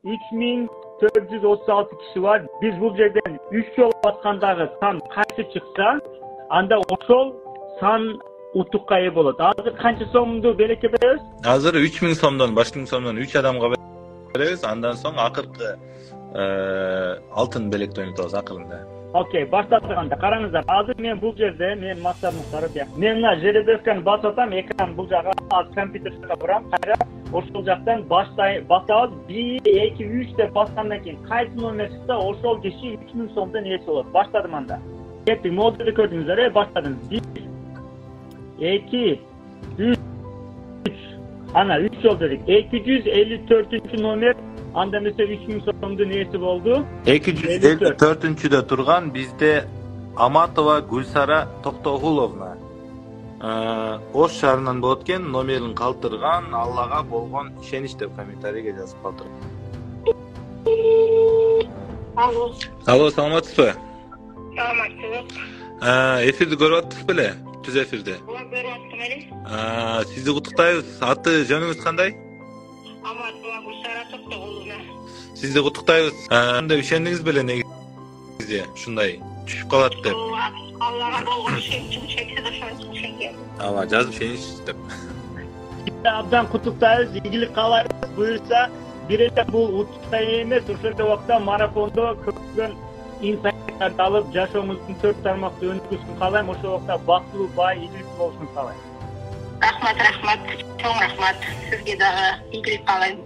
3436 kişi var. Biz bu yerden 3 yol baskandagı san kayсы çıksa, anda oşol san utukka болады. Hazır kança so'mду белекке беребиz? Hazır 3000 сомдон, башкы сомдон 3 адамга беребиz. Андан соң акыркы алтын белекти ойнотобуз акырында. Окей, başladık anda. Karаңыздар. Hazır men bu yerde, men maksatımı sarıp yak. Men mına жеребевканы басып атам, ekran bu jaga az kompьютерге бурам, кайра ошол жактан басабыз. 1, 2, 3 деп баскандан кийин кайсы номер чыкса, ошол киши 3000 сомдон ээси болот. Başladım anda. Кеттик, модулду көрдүңүздөр, başladım. 1, 2, 3. Ana 3 yol dedik. 254 номер. Анда mesela 3000 сомдун ээси болду. 254-de turgan bizde Amatova Gulsara Toktogуловна. Ош шаарынан болот экен, номерин калтырган, Аллага болгон ишенич деп комментарийге жазып калтыр. Алло. Алло, саламатсызбы? Саламатсыз. Эфирди көрүп атасыз беле? Түз эфирде. Көрүп аттым эле. Сизди куттуктайбыз. Аты жөнүңүз кандай? Аматова Гулсара Токтогуловна. Сизди куттуктайбыз. Анда ишендиңиз беле негизи ушундай түшүп калат деп? Аллага болгон ишеничим чексиз ишенген. Ала жазып ишенич деп. Абдан куттуктайбыз, ийгилик каалайбыз. Буюрса, биреле бул утуктай эмес, ошол убакта марафондо көптөгөн инсайттарды алып, жашооңуздун төрт тармакты өнүгүүсүн каалайм. Ошол убакта бактылуу, бай, ийгиликтүү болушуңузду каалайм. Рахмат, чоң рахмат. Сизге дагы ийгилик каалайм.